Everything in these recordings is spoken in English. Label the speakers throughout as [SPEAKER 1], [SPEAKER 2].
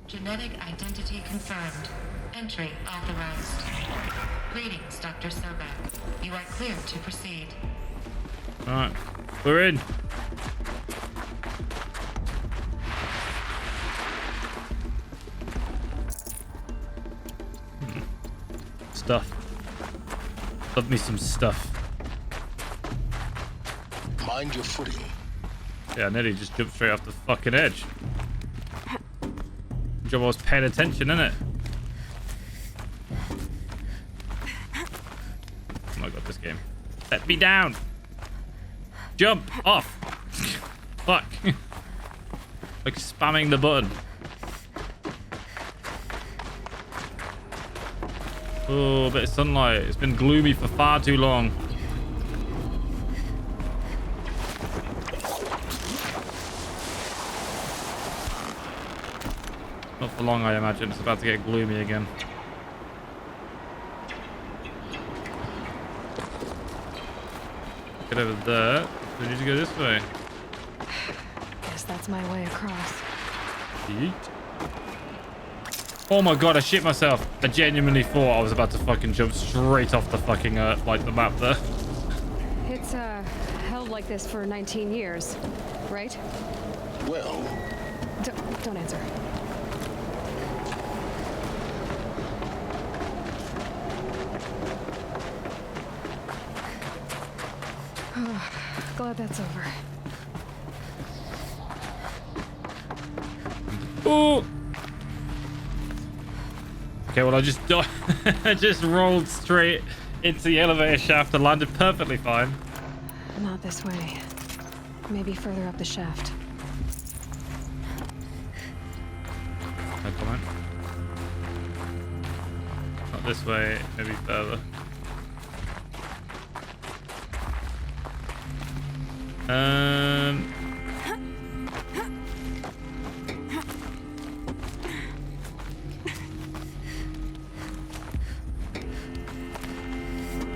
[SPEAKER 1] Genetic identity confirmed. Entry authorized. Greetings, Dr. Sobek. You are cleared to proceed.
[SPEAKER 2] Alright, we're in. Stuff. Love me some stuff.
[SPEAKER 3] Mind your footing.
[SPEAKER 2] Yeah, nearly just jumped straight off the fucking edge. Job I was paying attention, innit? Oh my god, this game. Let me down! Jump off! Fuck. Like spamming the button. Oh, a bit of sunlight. It's been gloomy for far too long. Not for long, I imagine. It's about to get gloomy again. Get over there. We need to go this way.
[SPEAKER 4] Guess that's my way across.
[SPEAKER 2] Yeet. Oh my god, I shit myself. I genuinely thought I was about to fucking jump straight off the fucking, like, the map there.
[SPEAKER 4] It's, held like this for 19 years, right?
[SPEAKER 3] Well,
[SPEAKER 4] Don't answer. Glad that's over.
[SPEAKER 2] Oh! Okay, well, I just I just rolled straight into the elevator shaft and landed perfectly fine.
[SPEAKER 4] Not this way. Maybe further up the shaft.
[SPEAKER 2] No comment. Not this way, maybe further.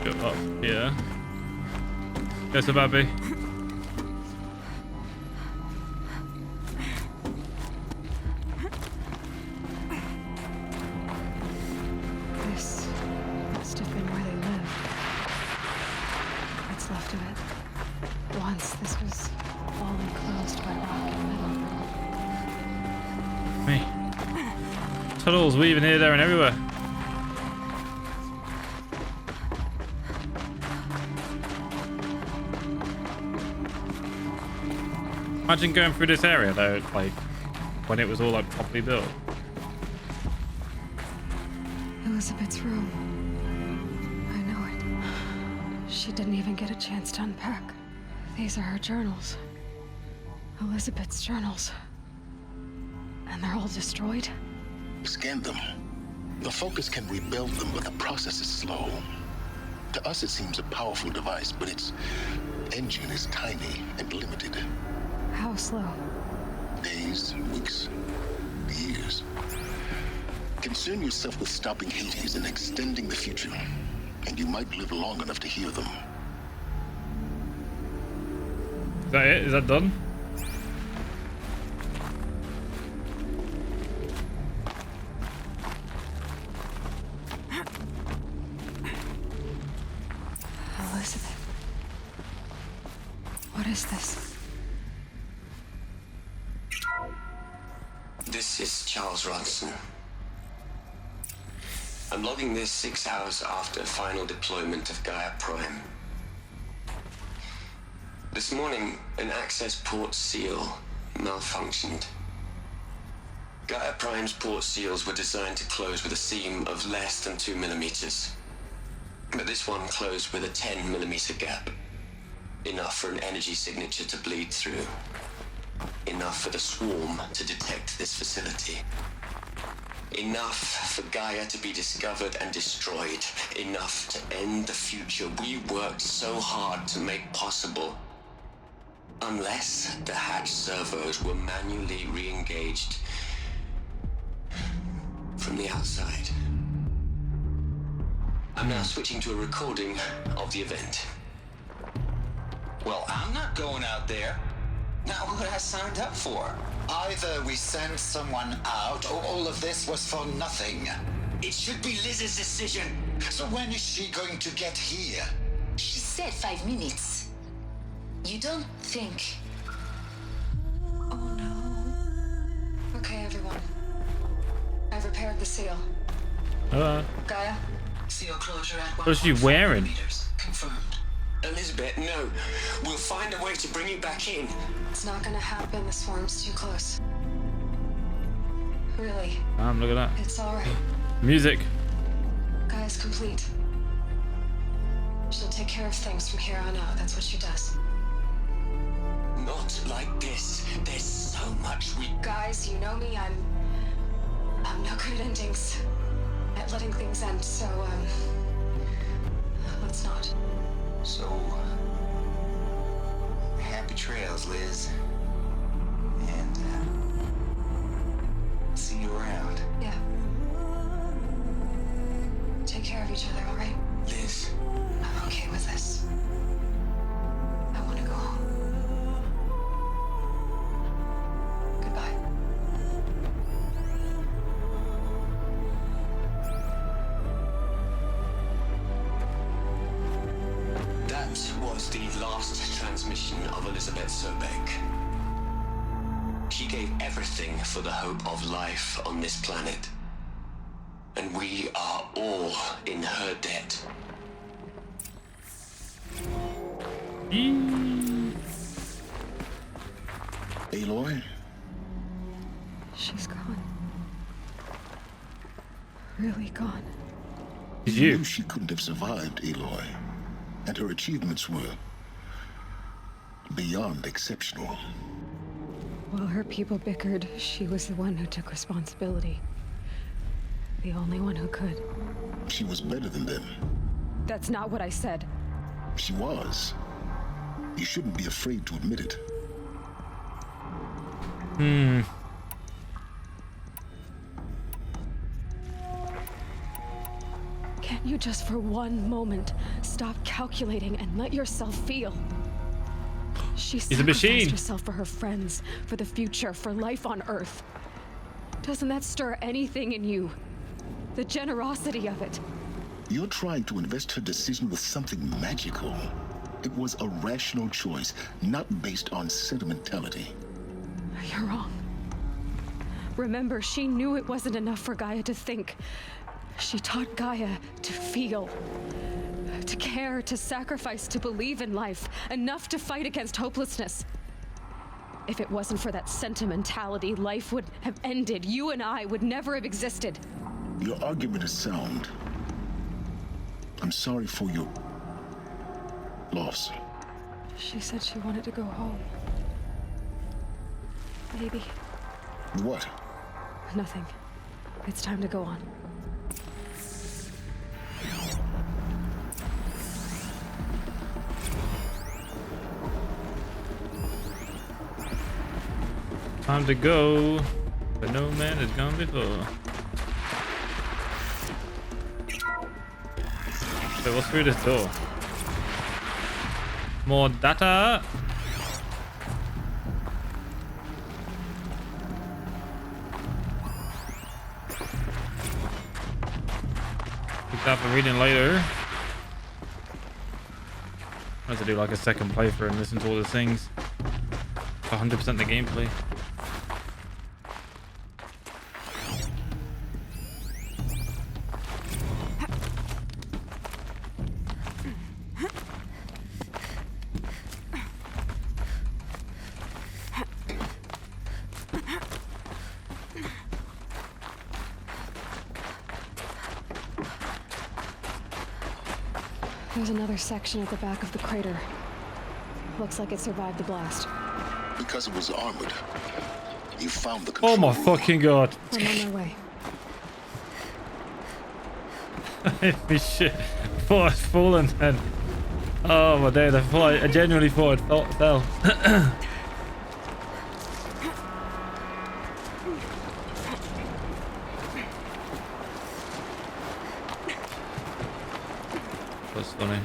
[SPEAKER 2] Go up here. There's a baby.
[SPEAKER 4] This must have been where they lived. What's left of it. Once this was all enclosed by rock and metal.
[SPEAKER 2] Me. Tunnels weaving here, there, and everywhere. Imagine going through this area though, like when it was all like properly built.
[SPEAKER 4] Elizabeth's room. I know it. She didn't even get a chance to unpack. These are her journals. Elizabeth's journals. And they're all destroyed?
[SPEAKER 3] scan them. The Focus can rebuild them, but the process is slow. To us, it seems a powerful device, but its engine is tiny and limited.
[SPEAKER 4] How slow?
[SPEAKER 3] Days, weeks, years. Concern yourself with stopping Hades and extending the future, and you might live long enough to hear them.
[SPEAKER 2] Is that it? Is that done?
[SPEAKER 4] Elizabeth. What is this?
[SPEAKER 5] This is Charles Ronson. I'm logging this 6 hours after final deployment of Gaia Prime. This morning, an access port seal malfunctioned. Gaia Prime's port seals were designed to close with a seam of less than 2 millimeters. But this one closed with a 10 millimeter gap. Enough for an energy signature to bleed through. Enough for the swarm to detect this facility. Enough for Gaia to be discovered and destroyed. Enough to end the future we worked so hard to make possible. Unless the hatch servos were manually re-engaged from the outside. I'm now switching to a recording of the event.
[SPEAKER 6] Well, I'm not going out there. Not what I signed up for. Either we send someone out, or all of this was for nothing.
[SPEAKER 5] It should be Liz's decision.
[SPEAKER 6] So when is she going to get here?
[SPEAKER 7] She said 5 minutes. You don't think...
[SPEAKER 4] Oh no. Okay, everyone. I've repaired the seal. Gaia?
[SPEAKER 7] Seal closure at
[SPEAKER 2] What is she wearing?
[SPEAKER 7] 1.5 meters. Confirmed.
[SPEAKER 5] Elizabeth, no. We'll find a way to bring you back in.
[SPEAKER 4] It's not gonna happen. The swarm's too close. Really.
[SPEAKER 2] Look at that.
[SPEAKER 4] It's alright.
[SPEAKER 2] Music.
[SPEAKER 4] Gaia's complete. She'll take care of things from here on out. That's what she does.
[SPEAKER 5] Not like this. There's so much we...
[SPEAKER 4] Guys, you know me. I'm no good at endings. At letting things end, so, let's not.
[SPEAKER 6] So, happy trails, Liz. And, see you around.
[SPEAKER 4] Yeah. Take care of each other, alright?
[SPEAKER 5] Liz,
[SPEAKER 4] I'm okay with this. I want to go home. Goodbye.
[SPEAKER 5] that was the last transmission of Elizabeth Sobek. She gave everything for the hope of life on this planet. And we are all in her debt.
[SPEAKER 3] Aloy?
[SPEAKER 4] She's gone. Really gone.
[SPEAKER 2] It's
[SPEAKER 3] You
[SPEAKER 2] you.
[SPEAKER 3] knew she couldn't have survived, Aloy. And her achievements were beyond exceptional.
[SPEAKER 4] While her people bickered, she was the one who took responsibility. The only one who could.
[SPEAKER 3] She was better than them.
[SPEAKER 4] That's not what I said.
[SPEAKER 3] She was. You shouldn't be afraid to admit it.
[SPEAKER 4] Can't you just for one moment stop calculating and let yourself feel? She
[SPEAKER 2] a
[SPEAKER 4] sacrificed
[SPEAKER 2] machine.
[SPEAKER 4] herself for her friends, for the future, for life on Earth. Doesn't that stir anything in you? The generosity of it.
[SPEAKER 3] You're trying to invest her decision with something magical. It was a rational choice, not based on sentimentality.
[SPEAKER 4] You're wrong. Remember, she knew it wasn't enough for Gaia to think. She taught Gaia to feel. To care, to sacrifice, to believe in life. Enough to fight against hopelessness. If it wasn't for that sentimentality, life would have ended. You and I would never have existed.
[SPEAKER 3] Your argument is sound. I'm sorry for your loss.
[SPEAKER 4] She said she wanted to go home. Maybe.
[SPEAKER 3] What?
[SPEAKER 4] Nothing. It's time to go on.
[SPEAKER 2] Time to go. But no man has gone before. So what's through this door? More data. Pick that for reading later. I have to do like a second playthrough and listen to all the things. 100% the gameplay.
[SPEAKER 4] There's another section at the back of the crater. Looks like it survived the blast.
[SPEAKER 3] Because it was armored. You found the
[SPEAKER 2] Oh
[SPEAKER 3] control
[SPEAKER 2] my
[SPEAKER 3] room.
[SPEAKER 2] fucking god.
[SPEAKER 4] I'm on my way.
[SPEAKER 2] Holy shit. I thought I'd fallen then. Oh my days, I genuinely thought I'd fell. That's funny.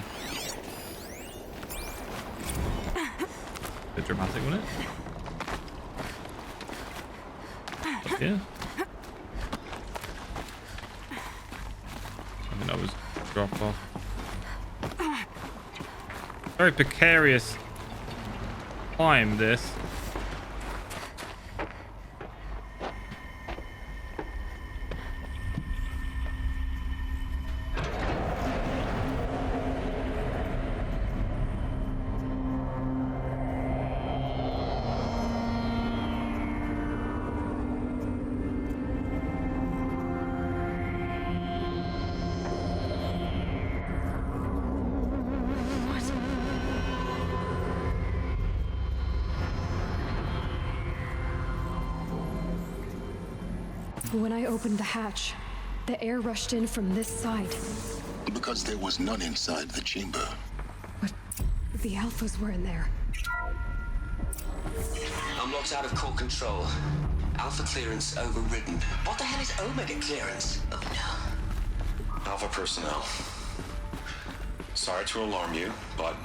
[SPEAKER 2] Bit dramatic, wasn't it? here. I think that was drop off. Very precarious climb, this.
[SPEAKER 4] When I opened the hatch, the air rushed in from this side.
[SPEAKER 3] Because there was none inside the chamber.
[SPEAKER 4] But the Alphas were in there.
[SPEAKER 5] I'm locked out of core control. Alpha clearance overridden. What the hell is Omega clearance? Oh no.
[SPEAKER 8] Alpha personnel. Sorry to alarm you, but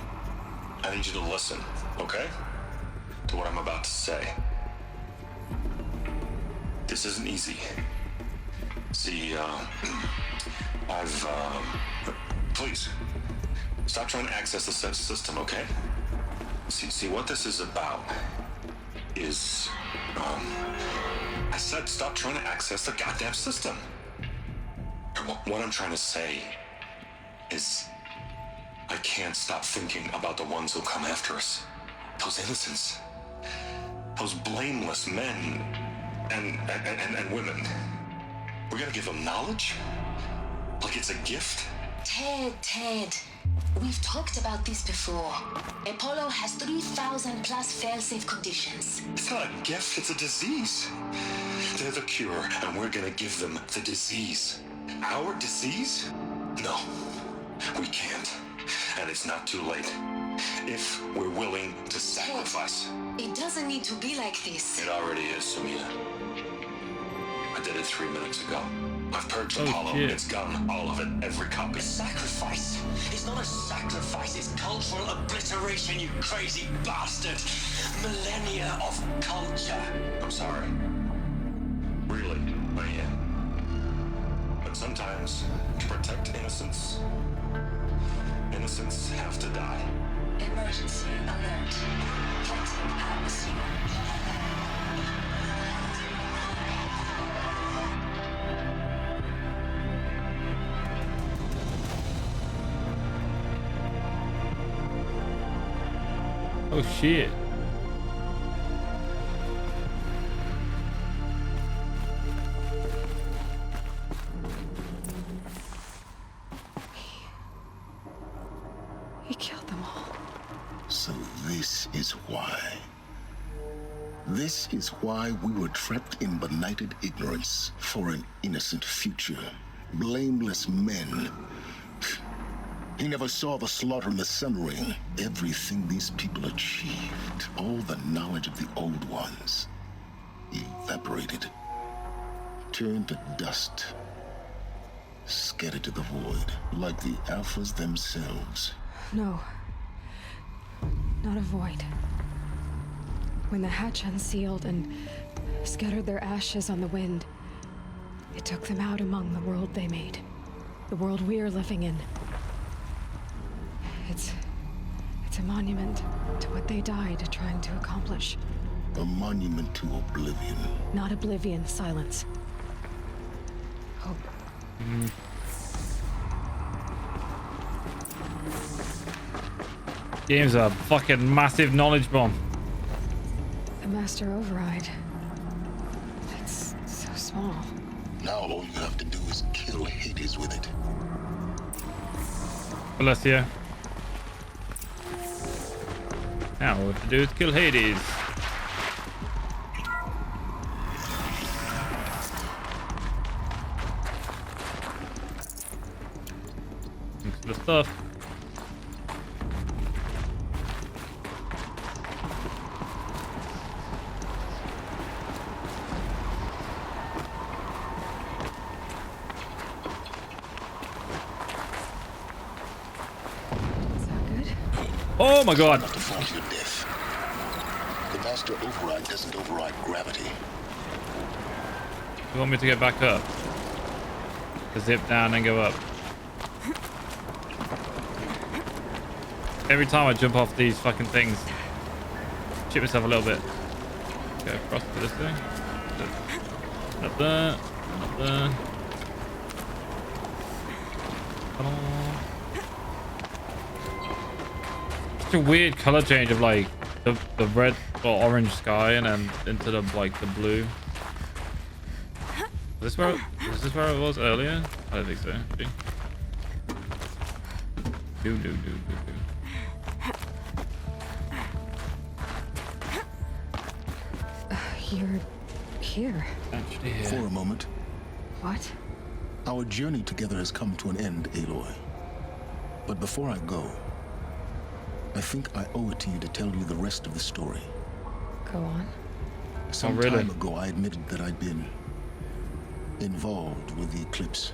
[SPEAKER 8] I need you to listen, okay? To what I'm about to say. This isn't easy. See, please, stop trying to access the system, okay? See, what this is about is, I said stop trying to access the goddamn system. What I'm trying to say is, I can't stop thinking about the ones who'll come after us. Those innocents. Those blameless men and women. We're gonna give them knowledge? Like it's a gift?
[SPEAKER 7] Ted. We've talked about this before. Apollo has 3,000 plus fail-safe conditions.
[SPEAKER 8] It's not a gift, it's a disease. They're the cure, and we're gonna give them the disease. Our disease? No, we can't. And it's not too late. If we're willing to sacrifice.
[SPEAKER 7] It doesn't need to be like this.
[SPEAKER 8] It already is, Samina. I did it 3 minutes ago. I've purged
[SPEAKER 2] Oh,
[SPEAKER 8] Apollo.
[SPEAKER 2] shit.
[SPEAKER 8] It's gone. All of it. Every copy.
[SPEAKER 5] Sacrifice? It's not a sacrifice, it's cultural obliteration, you crazy bastard! Millennia of culture!
[SPEAKER 8] I'm sorry. Really, I am. But sometimes, to protect innocence, innocents have to die.
[SPEAKER 7] Emergency alert. Toxic atmosphere.
[SPEAKER 2] Oh shit.
[SPEAKER 4] He killed them all.
[SPEAKER 3] So this is why. This is why we were trapped in benighted ignorance for an innocent future. Blameless men. He never saw the slaughter in the Sun Ring. Everything these people achieved, all the knowledge of the old ones, evaporated, turned to dust, scattered to the void, like the Alphas themselves.
[SPEAKER 4] No. Not a void. When the hatch unsealed and scattered their ashes on the wind, it took them out among the world they made. The world we're living in. It's a monument to what they died trying to accomplish.
[SPEAKER 3] A monument to oblivion.
[SPEAKER 4] Not oblivion, silence. Hope.
[SPEAKER 2] Game's a fucking massive knowledge bomb.
[SPEAKER 4] The Master Override. It's so small.
[SPEAKER 3] Now all you have to do is kill Hades with it.
[SPEAKER 2] Bless you. Now what to do is kill Hades. Thanks for the stuff.
[SPEAKER 4] Is that good?
[SPEAKER 2] Oh my god.
[SPEAKER 3] Not to fall to your death. The Master Override doesn't override gravity.
[SPEAKER 2] You want me to get back up? To zip down and go up. Every time I jump off these fucking things, chip myself a little bit. Go across to this thing. Up there. Up there. Such a weird color change of like the red or orange sky and then into the like the blue. Is this where it was earlier? I don't think so. Okay. Do.
[SPEAKER 4] You're here.
[SPEAKER 2] Actually, here.
[SPEAKER 3] For a moment,
[SPEAKER 4] What?
[SPEAKER 3] our journey together has come to an end, Aloy. But before I go, I think I owe it to you to tell you the rest of the story.
[SPEAKER 4] Go on.
[SPEAKER 3] Some
[SPEAKER 2] really?
[SPEAKER 3] time ago, I admitted that I'd been involved with the eclipse.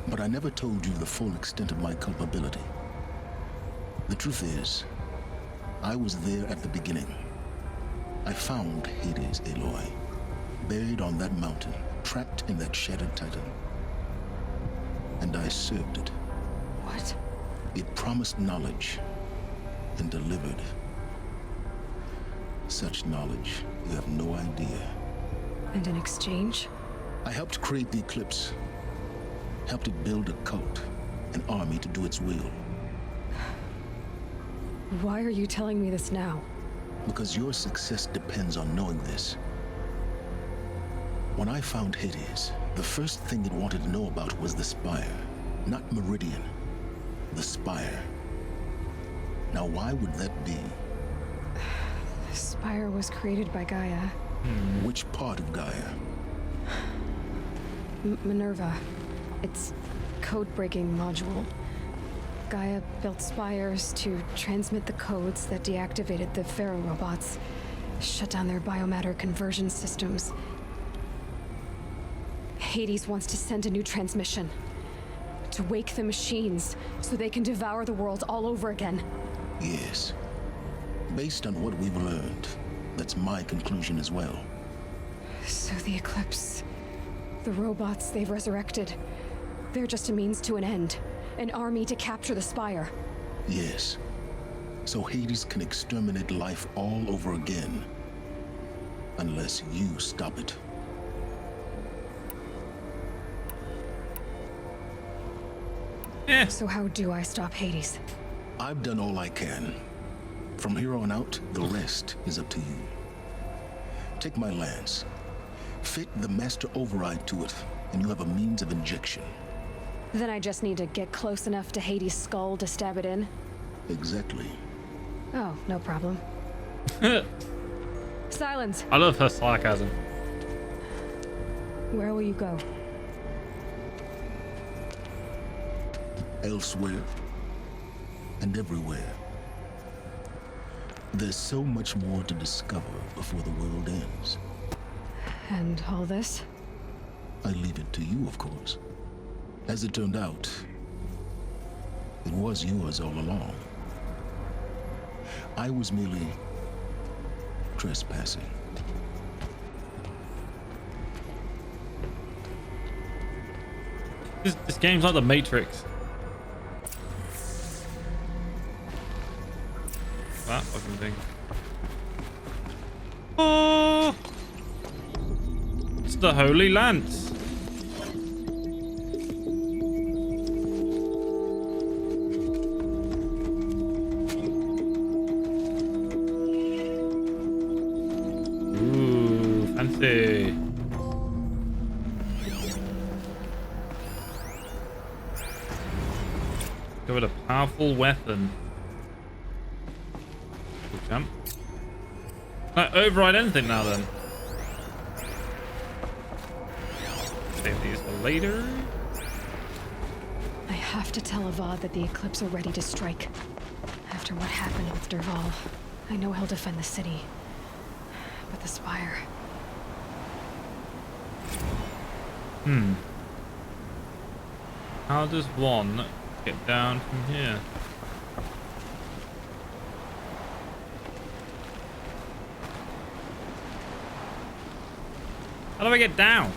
[SPEAKER 3] But I never told you the full extent of my culpability. The truth is, I was there at the beginning. I found Hades, Aloy, buried on that mountain, trapped in that shattered titan. And I served it.
[SPEAKER 4] What?
[SPEAKER 3] It promised knowledge and delivered. Such knowledge, you have no idea.
[SPEAKER 4] And in exchange?
[SPEAKER 3] I helped create the eclipse. Helped it build a cult, an army to do its will.
[SPEAKER 4] Why are you telling me this now?
[SPEAKER 3] Because your success depends on knowing this. When I found Hades, the first thing it wanted to know about was the Spire. Not Meridian. The Spire. Now why would that be?
[SPEAKER 4] The Spire was created by Gaia.
[SPEAKER 3] Which part of Gaia?
[SPEAKER 4] Minerva. It's code-breaking module. Gaia built spires to transmit the codes that deactivated the Pharaoh robots, shut down their biomatter conversion systems. Hades wants to send a new transmission to wake the machines so they can devour the world all over again.
[SPEAKER 3] Yes. Based on what we've learned, that's my conclusion as well.
[SPEAKER 4] So the Eclipse, the robots they've resurrected, they're just a means to an end. An army to capture the Spire.
[SPEAKER 3] Yes. So Hades can exterminate life all over again. Unless you stop it.
[SPEAKER 4] So how do I stop Hades?
[SPEAKER 3] I've done all I can. From here on out, the rest is up to you. Take my lance. Fit the master override to it, and you have a means of injection.
[SPEAKER 4] Then I just need to get close enough to Hades' skull to stab it in?
[SPEAKER 3] Exactly.
[SPEAKER 4] Oh, no problem. Silence!
[SPEAKER 2] I love her sarcasm.
[SPEAKER 4] Where will you go?
[SPEAKER 3] Elsewhere. And everywhere. There's so much more to discover before the world ends.
[SPEAKER 4] And all this?
[SPEAKER 3] I leave it to you, of course. As it turned out, it was yours all along. I was merely trespassing.
[SPEAKER 2] This game's like the Matrix. That fucking thing. Oh! It's the Holy Lance. Ooh, fancy. Go with a powerful weapon. Good jump. Can I override anything now then? Save these for later.
[SPEAKER 4] I have to tell Avad that the Eclipse are ready to strike. After what happened with Derval, I know he'll defend the city. But the Spire...
[SPEAKER 2] How does one get down from here? How do I get down?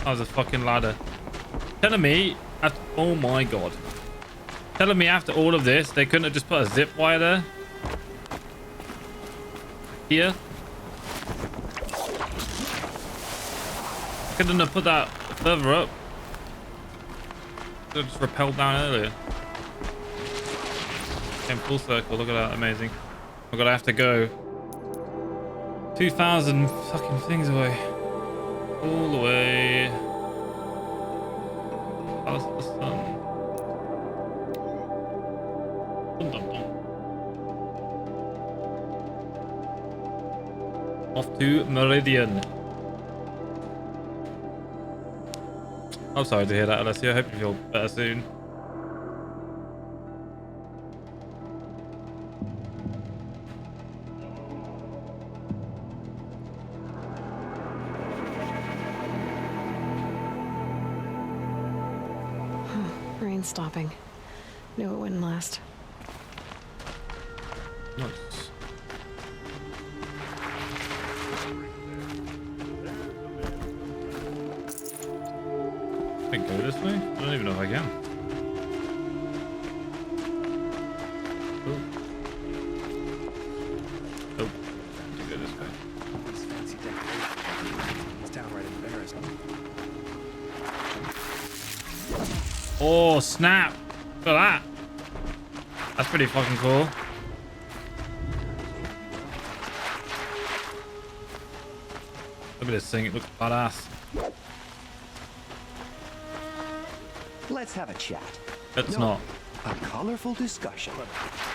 [SPEAKER 2] Oh, there's a fucking ladder. Telling me, after, oh my god. Telling me after all of this, they couldn't have just put a zip wire there? Here? Couldn't have put that further up. Could have just rappelled down earlier. Came full circle, look at that, amazing. Oh god, I have to go 2,000 fucking things away. All the way. Past the sun. Dun, dun, dun. Off to Meridian. I'm sorry to hear that, Alessia. I hope you feel better soon.
[SPEAKER 4] Rain stopping. Knew it wouldn't last.
[SPEAKER 2] Nice. I can go this way? I don't even know if I can. Oh. Oh. Go this way.
[SPEAKER 9] This fancy decoration. It's downright embarrassing.
[SPEAKER 2] Oh, snap. Look at that. That's pretty fucking cool. Look at this thing. It looks badass.
[SPEAKER 9] Let's have a chat.
[SPEAKER 2] Let's
[SPEAKER 9] No,
[SPEAKER 2] not.
[SPEAKER 9] a colorful discussion.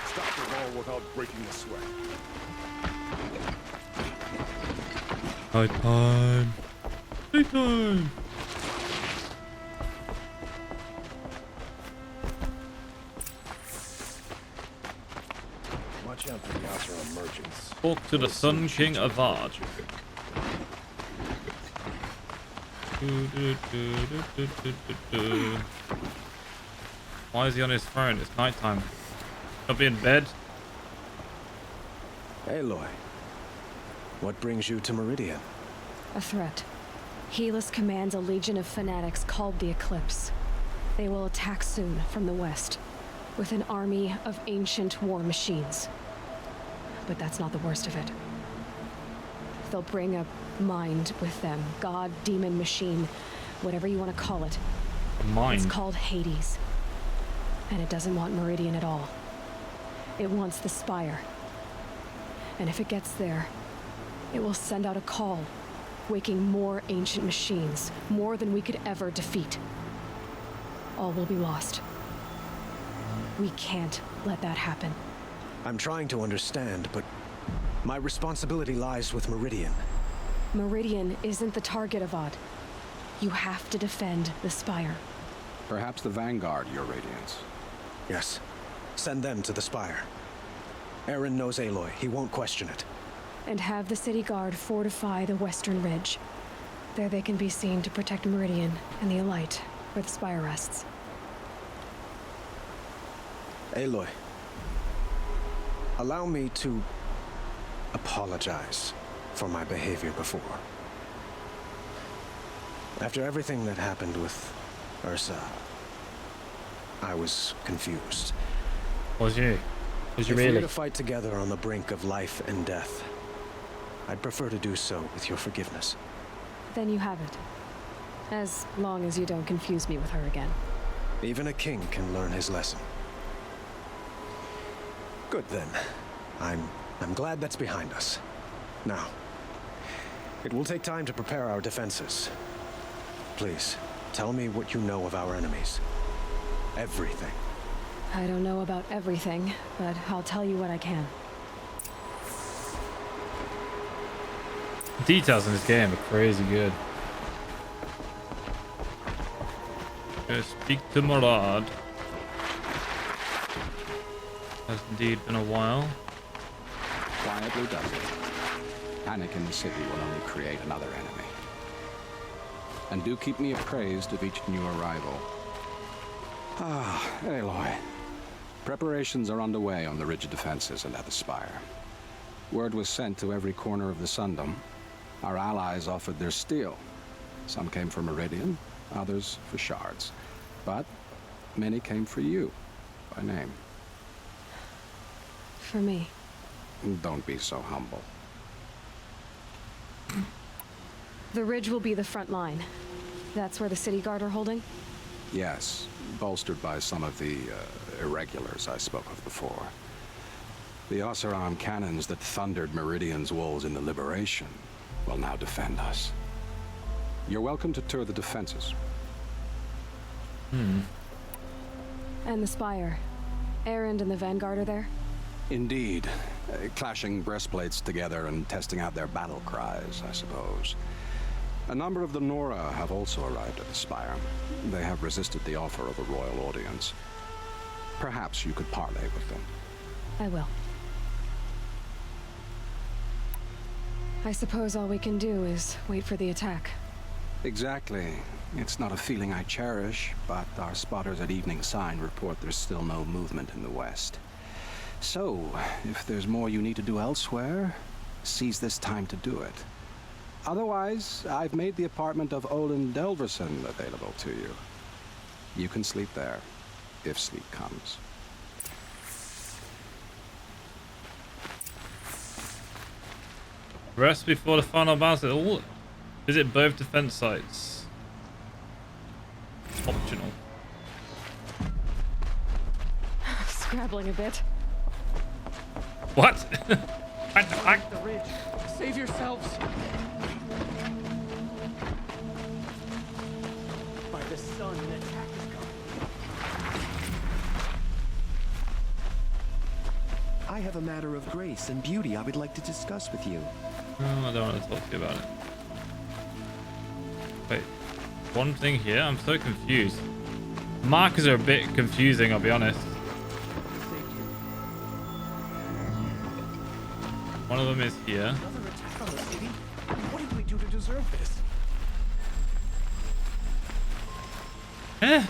[SPEAKER 10] Stop the ball without breaking the sweat.
[SPEAKER 2] Night time. Night time.
[SPEAKER 10] Watch out for the Asura merchants.
[SPEAKER 2] Talk to the Sun King Avad. Why is he on his phone? It's nighttime. I'll be in bed.
[SPEAKER 9] Aloy, what brings you to Meridian?
[SPEAKER 4] A threat. Helis commands a legion of fanatics called the Eclipse. They will attack soon from the west, with an army of ancient war machines. But that's not the worst of it. They'll bring a mind with them. God, demon, machine, whatever you want to call it.
[SPEAKER 2] Mine.
[SPEAKER 4] It's called Hades. And it doesn't want Meridian at all. It wants the Spire. And if it gets there, it will send out a call, waking more ancient machines, more than we could ever defeat. All will be lost. We can't let that happen.
[SPEAKER 9] I'm trying to understand, but my responsibility lies with Meridian.
[SPEAKER 4] Meridian isn't the target, Avad. You have to defend the Spire.
[SPEAKER 11] Perhaps the Vanguard, Your Radiance.
[SPEAKER 9] Yes. Send them to the Spire. Aaron knows Aloy. He won't question it.
[SPEAKER 4] And have the city guard fortify the western ridge. There they can be seen to protect Meridian and the Elite, where the Spire rests.
[SPEAKER 9] Aloy, allow me to apologize for my behavior before. After everything that happened with Ursa, I was confused.
[SPEAKER 2] Was you? Was you
[SPEAKER 9] If we're
[SPEAKER 2] really?
[SPEAKER 9] to fight together on the brink of life and death, I'd prefer to do so with your forgiveness.
[SPEAKER 4] Then you have it. As long as you don't confuse me with her again.
[SPEAKER 9] Even a king can learn his lesson. Good then. I'm glad that's behind us. Now, it will take time to prepare our defenses. Please, tell me what you know of our enemies. Everything.
[SPEAKER 4] I don't know about everything, but I'll tell you what I can.
[SPEAKER 2] Details in this game are crazy good. Go speak to Murad. Has indeed been a while.
[SPEAKER 11] Quietly does it. Panic in the city will only create another enemy. And do keep me appraised of each new arrival. Ah, Aloy. Preparations are underway on the ridge defenses and at the Spire. Word was sent to every corner of the Sundom. Our allies offered their steel. Some came for Meridian, others for shards. But many came for you, by name.
[SPEAKER 4] For me.
[SPEAKER 11] Don't be so humble.
[SPEAKER 4] The ridge will be the front line. That's where the city guard are holding?
[SPEAKER 11] Yes, bolstered by some of the irregulars I spoke of before. The Oseram cannons that thundered Meridian's walls in the Liberation will now defend us. You're welcome to tour the defenses.
[SPEAKER 4] And the Spire. Erend and the Vanguard are there?
[SPEAKER 11] Indeed. Clashing breastplates together and testing out their battle cries, I suppose. A number of the Nora have also arrived at the Spire. They have resisted the offer of a royal audience. Perhaps you could parley with them.
[SPEAKER 4] I will. I suppose all we can do is wait for the attack.
[SPEAKER 11] Exactly. It's not a feeling I cherish, but our spotters at Evening Sign report there's still no movement in the west. So, if there's more you need to do elsewhere, seize this time to do it. Otherwise, I've made the apartment of Olin Delverson available to you. You can sleep there, if sleep comes.
[SPEAKER 2] Rest before the final battle. Visit both defense sites. Optional.
[SPEAKER 4] Scrabbling a bit.
[SPEAKER 2] What? What the fuck?
[SPEAKER 12] The ridge. Save yourselves. By the sun, an attack is coming.
[SPEAKER 13] I have a matter of grace and beauty I would like to discuss with you.
[SPEAKER 2] Oh, I don't want to talk to you about it. Wait, one thing here, I'm so confused. Markers are a bit confusing, I'll be honest. One of them is here.
[SPEAKER 12] Another attack on the city? What did we do to deserve this?
[SPEAKER 2] Eh?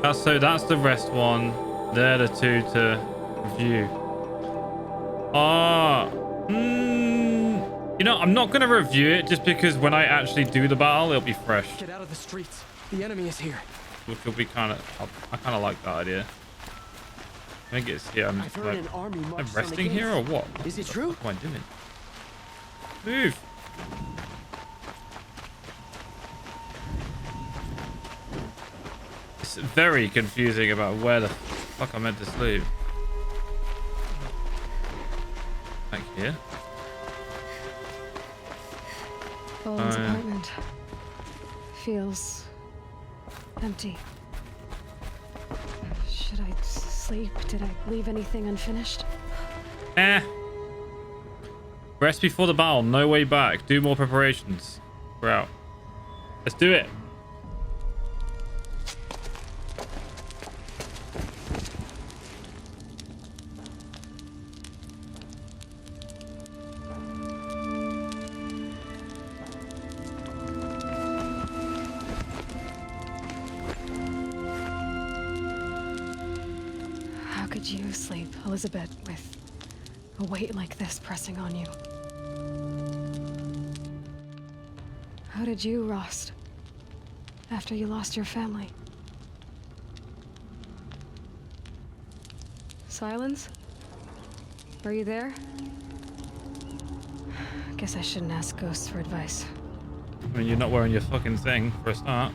[SPEAKER 2] That's the rest one. They're the two to review. You know, I'm not going to review it just because when I actually do the battle, it'll be fresh.
[SPEAKER 12] Get out of the streets. The enemy is here.
[SPEAKER 2] Which will be kind of... I kind of like that idea. I think it's here. I'm resting here or what?
[SPEAKER 12] Is it true?
[SPEAKER 2] What am I doing? Move! It's very confusing about where the fuck I'm meant to sleep. Back here.
[SPEAKER 4] Bowen's apartment feels empty. Should I sleep? Did I leave anything unfinished?
[SPEAKER 2] Rest before the battle. No way back. Do more preparations. We're out. Let's do it.
[SPEAKER 4] How could you sleep, Elizabeth, with a weight like this pressing on you? How did you, Rost, after you lost your family? Silence? Are you there? Guess I shouldn't ask ghosts for advice.
[SPEAKER 2] I mean, you're not wearing your fucking thing for a start.